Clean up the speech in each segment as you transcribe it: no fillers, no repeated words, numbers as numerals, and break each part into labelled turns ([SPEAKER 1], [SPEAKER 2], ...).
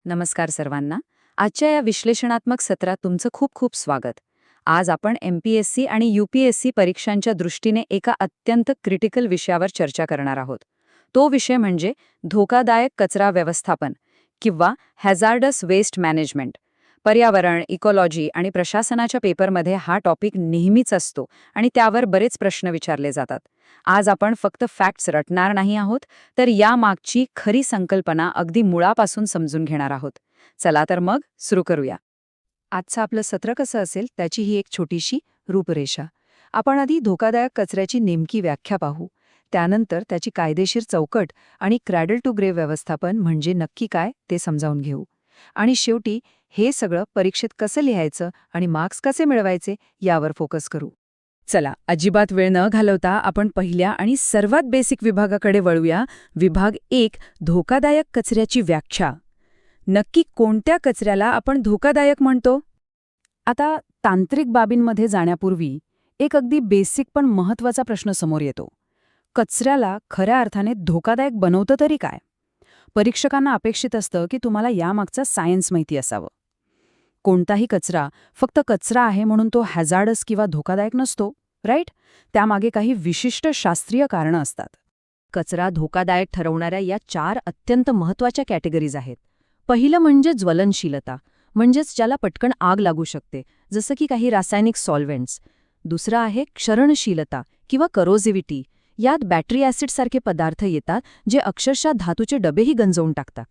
[SPEAKER 1] नमस्कार सर्वांना. आजच्या या विश्लेषणात्मक सत्रात तुमचं खूप खूप स्वागत. आज आपण एमपीएससी आणि यूपीएससी परीक्षांच्या दृष्टीने एका अत्यंत क्रिटिकल विषयावर चर्चा करणार आहोत. तो विषय म्हणजे धोकादायक कचरा व्यवस्थापन किंवा हॅझार्डस वेस्ट मॅनेजमेंट. पर्यावरण, इकॉलॉजी आणि प्रशासनाच्या पेपरमध्ये हा टॉपिक नेहमीच असतो आणि त्यावर बरेच प्रश्न विचारले जातात. आज आपण फक्त फॅक्ट्स रटणार नाही आहोत, तर यामागची खरी संकल्पना अगदी मुळापासून समजून घेणार आहोत. चला तर मग सुरू करूया. आजचं आपलं सत्र कसं असेल त्याची ही एक छोटीशी रूपरेषा. आपण आधी धोकादायक कचऱ्याची नेमकी व्याख्या पाहू, त्यानंतर त्याची कायदेशीर चौकट आणि क्रॅडल टू ग्रेव्ह व्यवस्थापन म्हणजे नक्की काय ते समजावून घेऊ. आणि शेवटी हे सगळं परीक्षेत कसं लिहायचं आणि मार्क्स कसे मिळवायचे यावर फोकस करू. चला, अजिबात वेळ न घालवता आपण पहिल्या आणि सर्वात बेसिक विभागाकडे वळूया. विभाग 1, धोकादायक कचऱ्याची व्याख्या. नक्की कोणत्या कचऱ्याला आपण धोकादायक म्हणतो? आता तांत्रिक बाबींमध्ये जाण्यापूर्वी एक अगदी बेसिक पण महत्त्वाचा प्रश्न समोर येतो. कचऱ्याला खऱ्या अर्थाने धोकादायक बनवतं तरी काय? परीक्षकांना अपेक्षित असतं की तुम्हाला यामागचा सायन्स माहिती असावं. कोणताही कचरा फक्त कचरा आहे म्हणून तो हॅझार्डस किंवा धोकादायक नसतो, राईट? त्यामागे काही विशिष्ट शास्त्रीय कारणं असतात. कचरा धोकादायक ठरवणाऱ्या या 4 अत्यंत महत्त्वाच्या कॅटेगरीज आहेत. पहिलं म्हणजे ज्वलनशीलता, म्हणजेच ज्याला पटकन आग लागू शकते, जसं की काही रासायनिक सॉल्व्हेंट्स. दुसरं आहे क्षरणशीलता किंवा करोझिव्हिटी. यात बॅटरी ॲसिडसारखे पदार्थ येतात जे अक्षरशः धातूचे डबेही गंजवून टाकतात.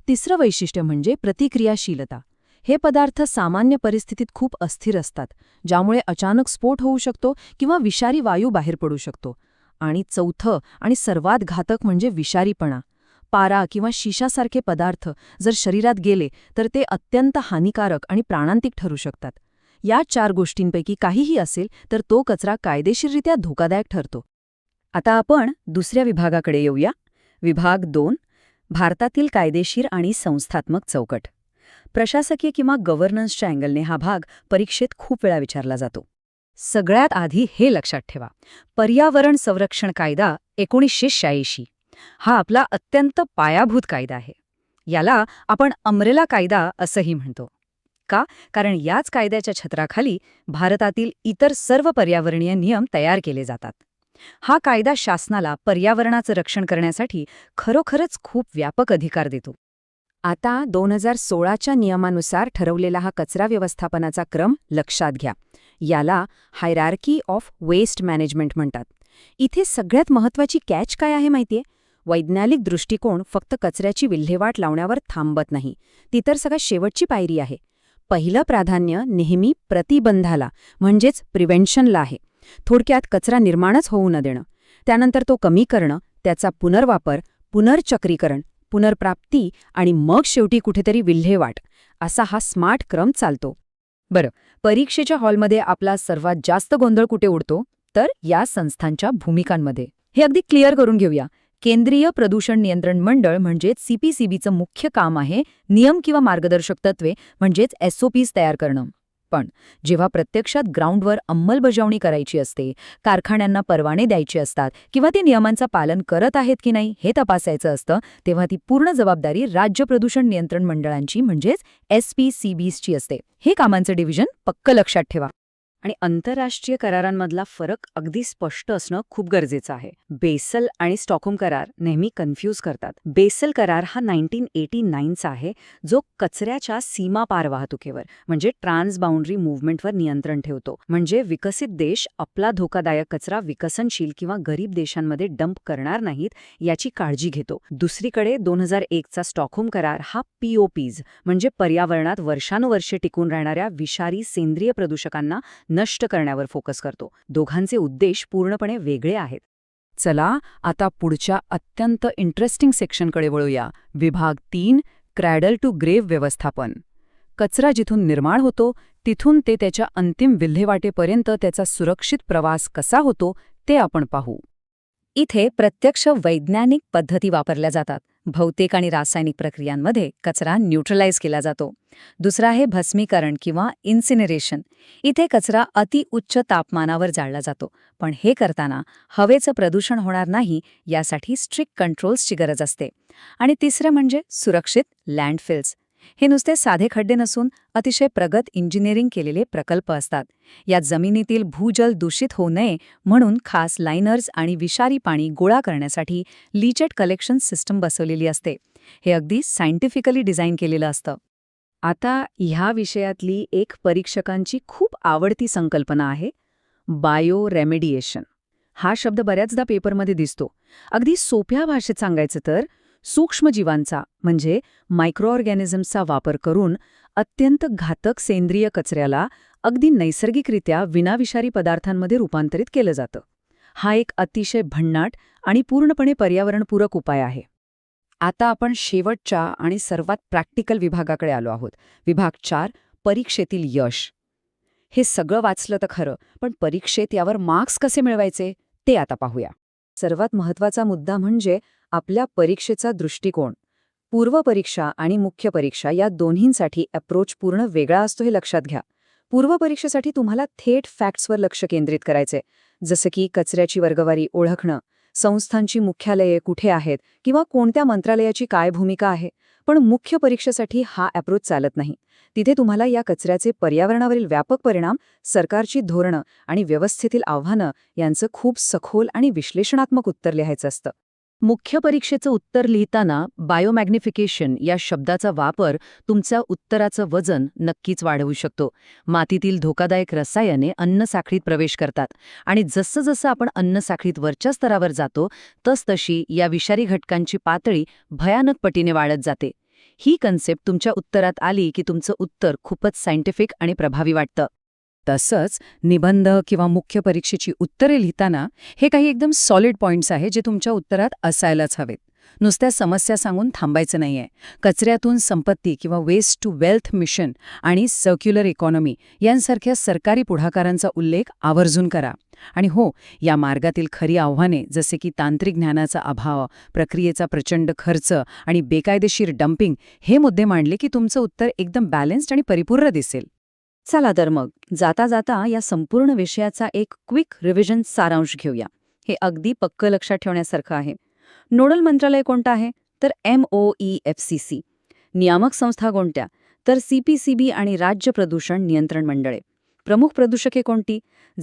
[SPEAKER 1] तिसरं वैशिष्ट्य म्हणजे प्रतिक्रियाशीलता. हे पदार्थ सामान्य परिस्थितीत खूप अस्थिर असतात, ज्यामुळे अचानक स्फोट होऊ शकतो किंवा विषारी वायू बाहेर पडू शकतो. आणि चौथं आणि सर्वात घातक म्हणजे विषारीपणा. पारा किंवा शिशासारखे पदार्थ जर शरीरात गेले तर ते अत्यंत हानिकारक आणि प्राणांतिक ठरू शकतात. या 4 गोष्टींपैकी काहीही असेल तर तो कचरा कायदेशीररित्या धोकादायक ठरतो. आता आपण दुसऱ्या विभागाकडे येऊया. विभाग 2, भारतातील कायदेशीर आणि संस्थात्मक चौकट. प्रशासकीय किंवा गव्हर्नन्सच्या अँगलने हा भाग परीक्षेत खूप वेळा विचारला जातो. सगळ्यात आधी हे लक्षात ठेवा, पर्यावरण संरक्षण कायदा 1986 हा आपला अत्यंत पायाभूत कायदा आहे. याला आपण अम्ब्रेला कायदा असंही म्हणतो. का? कारण याच कायद्याच्या छत्राखाली भारतातील इतर सर्व पर्यावरणीय नियम तयार केले जातात. हा कायदा शासनाला पर्यावरणाचं रक्षण करण्यासाठी खरोखरच खूप व्यापक अधिकार देतो. आता 2016च्या नियमानुसार ठरवलेला हा कचरा व्यवस्थापनाचा क्रम लक्षात घ्या. याला हायरार्की ऑफ वेस्ट मॅनेजमेंट म्हणतात. इथे सगळ्यात महत्त्वाची कॅच काय आहे माहितीये? वैज्ञानिक दृष्टिकोन फक्त कचऱ्याची विल्हेवाट लावण्यावर थांबत नाही, ती तर सगळ्यात शेवटची पायरी आहे. पहिलं प्राधान्य नेहमी प्रतिबंधाला म्हणजेच प्रिव्हेन्शनला आहे. थोडक्यात कचरा निर्माणच होऊ न देणं, त्यानंतर तो कमी करणं, त्याचा पुनर्वापर, पुनर्चक्रीकरण, पुनर्प्राप्ती आणि मग शेवटी कुठेतरी विल्हेवाट, असा हा स्मार्ट क्रम चालतो. बरं, परीक्षेच्या हॉलमध्ये आपला सर्वात जास्त गोंधळ कुठे उडतो? तर या संस्थांच्या भूमिकांमध्ये. हे अगदी क्लिअर करून घेऊया. केंद्रीय प्रदूषण नियंत्रण मंडळ म्हणजेच सीपीसीबीचं मुख्य काम आहे नियम किंवा मार्गदर्शक तत्वे म्हणजेच SOPs तयार करणं. पण जेव्हा प्रत्यक्षात ग्राउंडवर अंमलबजावणी करायची असते, कारखान्यांना परवाने द्यायचे असतात किंवा ते नियमांचं पालन करत आहेत की नाही हे तपासायचं असतं, तेव्हा ती पूर्ण जबाबदारी राज्य प्रदूषण नियंत्रण मंडळांची म्हणजेच SPCBsची असते. हे कामांचं डिव्हिजन पक्क लक्षात ठेवा. आणि आंतरराष्ट्रीय करारांमधला फरक अगदी स्पष्ट असणं खूप गरजेचं आहे. बेसल आणि स्टॉकहोम करार नेहमी कन्फ्यूज करतात. बेसल करार हा 1989चा आहे, जो कचऱ्याच्या सीमापार वाहतुकीवर म्हणजे ट्रान्सबाउंडरी मूव्हमेंटवर नियंत्रण ठेवतो. म्हणजे विकसित देश आपला धोकादायक कचरा विकसनशील किंवा गरीब देशांमध्ये डंप करणार नाहीत याची काळजी घेतो. दुसरीकडे 2001चा स्टॉकहोम करार हा POPs म्हणजे पर्यावरणात वर्षानुवर्षे टिकून राहणाऱ्या विषारी सेंद्रिय प्रदूषकांना नष्ट करण्यावर फोकस करतो. दोघांचे उद्देश पूर्णपणे वेगळे आहेत. चला आता पुढच्या अत्यंत इंटरेस्टिंग सेक्शनकडे वळूया. विभाग 3, क्रॅडल टू ग्रेव्ह व्यवस्थापन. कचरा जिथून निर्माण होतो तिथून ते त्याच्या अंतिम विल्हेवाटेपर्यंत त्याचा सुरक्षित प्रवास कसा होतो ते आपण पाहू. इथे प्रत्यक्ष वैज्ञानिक पद्धती वापरल्या जातात. भौतिक आणि रासायनिक प्रक्रियांमध्ये कचरा न्यूट्रलाइज केला जातो. दुसरा आहे भस्मीकरण किंवा इन्सिनरेशन. इथे कचरा अति उच्च तापमानावर जाळला जातो, पण हे करताना हवेचं प्रदूषण होणार नाही यासाठी स्ट्रिक्ट कंट्रोल्सची गरज असते. आणि तिसरं म्हणजे सुरक्षित लँडफिल्स. हे नुसते साधे खड्डे नसून अतिशय प्रगत इंजिनिअरिंग केलेले प्रकल्प असतात. यात जमिनीतील भूजल दूषित होऊ नये म्हणून खास लाइनर्स आणि विषारी पाणी गोळा करण्यासाठी लीचेट कलेक्शन सिस्टम बसवलेली असते. हे अगदी सायंटिफिकली डिझाईन केलेलं असतं. आता ह्या विषयातली एक परीक्षकांची खूप आवडती संकल्पना आहे बायो रेमेडिएशन. हा शब्द बऱ्याचदा पेपरमध्ये दिसतो. अगदी सोप्या भाषेत सांगायचं तर सूक्ष्मजीवांचा म्हणजे मायक्रो ऑर्गॅनिझम्सचा वापर करून अत्यंत घातक सेंद्रिय कचऱ्याला अगदी नैसर्गिकरित्या विनाविषारी पदार्थांमध्ये रूपांतरित केलं जातं. हा एक अतिशय भन्नाट आणि पूर्णपणे पर्यावरणपूरक उपाय आहे. आता आपण शेवटच्या आणि सर्वात प्रॅक्टिकल विभागाकडे आलो आहोत. विभाग 4, परीक्षेतील यश. हे सगळं वाचलं तर खरं, पण परीक्षेत यावर मार्क्स कसे मिळवायचे ते आता पाहूया. सर्वात महत्त्वाचा मुद्दा म्हणजे आपल्या परीक्षेचा दृष्टिकोन. पूर्वपरीक्षा आणि मुख्य परीक्षा या दोन्हींसाठी अप्रोच पूर्ण वेगळा असतो हे लक्षात घ्या. पूर्वपरीक्षेसाठी तुम्हाला थेट फॅक्ट्सवर लक्ष केंद्रित करायचे, जसं की कचऱ्याची वर्गवारी ओळखणं, संस्थांची मुख्यालये कुठे आहेत किंवा कोणत्या मंत्रालयाची काय भूमिका आहे. पण मुख्य परीक्षेसाठी हा अप्रोच चालत नाही. तिथे तुम्हाला या कचऱ्याचे पर्यावरणावरील व्यापक परिणाम, सरकारची धोरणं आणि व्यवस्थेतील आव्हानं यांचं खूप सखोल आणि विश्लेषणात्मक उत्तर लिहायचं असतं. मुख्य परीक्षेचं उत्तर लिहिताना बायोमॅग्निफिकेशन या शब्दाचा वापर तुमच्या उत्तराचं वजन नक्कीच वाढवू शकतो. मातीतील धोकादायक रसायने अन्नसाखळीत प्रवेश करतात आणि जसं जसं आपण अन्नसाखळीत वरच्या स्तरावर जातो तसतशी या विषारी घटकांची पातळी भयानक पटीने वाढत जाते. ही कन्सेप्ट तुमच्या उत्तरात आली की तुमचं उत्तर खूपच सायंटिफिक आणि प्रभावी वाटतं. तसंच निबंध किंवा मुख्य परीक्षेची उत्तरे लिहिताना हे काही एकदम सॉलिड पॉइंट्स आहे जे तुमच्या उत्तरात असायलाच हवेत. नुसत्या समस्या सांगून थांबायचं नाहीये. कचऱ्यातून संपत्ती किंवा वेस्ट टू वेल्थ मिशन आणि सर्क्युलर इकॉनॉमी यांसारख्या सरकारी पुढाकारांचा उल्लेख आवर्जून करा. आणि हो, या मार्गातील खरी आव्हाने जसे की तांत्रिक ज्ञानाचा अभाव, प्रक्रियेचा प्रचंड खर्च आणि बेकायदेशीर डंपिंग हे मुद्दे मांडले की तुमचं उत्तर एकदम बॅलन्स्ड आणि परिपूर्ण दिसेल. चला तर मग जाता जाता या संपूर्ण विषयाचा एक क्विक रिव्हिजन सारांश घेऊया. हे अगदी पक्क लक्षात ठेवण्यासारखं आहे. नोडल मंत्रालय कोणतं आहे तर MOEFCC. नियामक संस्था कोणत्या तर CPCB आणि राज्य प्रदूषण नियंत्रण मंडळे. प्रमुख प्रदूषके कोणती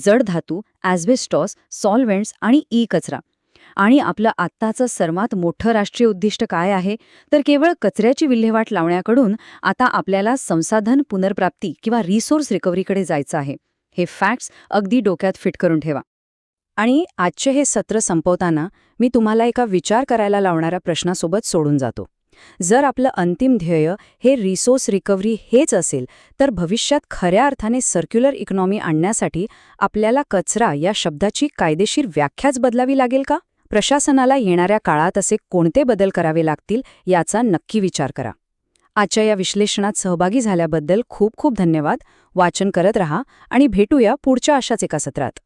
[SPEAKER 1] जड धातू, ॲस्बेस्टॉस, सॉल्व्हेंट्स आणि कचरा. आणि आपलं आत्ताचं सर्वात मोठं राष्ट्रीय उद्दिष्ट काय आहे तर केवळ कचऱ्याची विल्हेवाट लावण्याकडून आता आपल्याला संसाधन पुनर्प्राप्ती किंवा रिसोर्स रिकव्हरीकडे जायचं आहे. हे फॅक्ट्स अगदी डोक्यात फिट करून ठेवा. आणि आजचे हे सत्र संपवताना मी तुम्हाला एका विचार करायला लावणाऱ्या प्रश्नासोबत सोडून जातो. जर आपलं अंतिम ध्येय हे रिसोर्स रिकव्हरी हेच असेल तर भविष्यात खऱ्या अर्थाने सर्क्युलर इकॉनॉमी आणण्यासाठी आपल्याला कचरा या शब्दाची कायदेशीर व्याख्याच बदलावी लागेल का? प्रशासनाला येणाऱ्या काळात असे कोणते बदल करावे लागतील याचा नक्की विचार करा. आजच्या या विश्लेषणात सहभागी झाल्याबद्दल खूप खूप धन्यवाद. वाचन करत रहा आणि भेटूया पुढच्या अशाच एका सत्रात.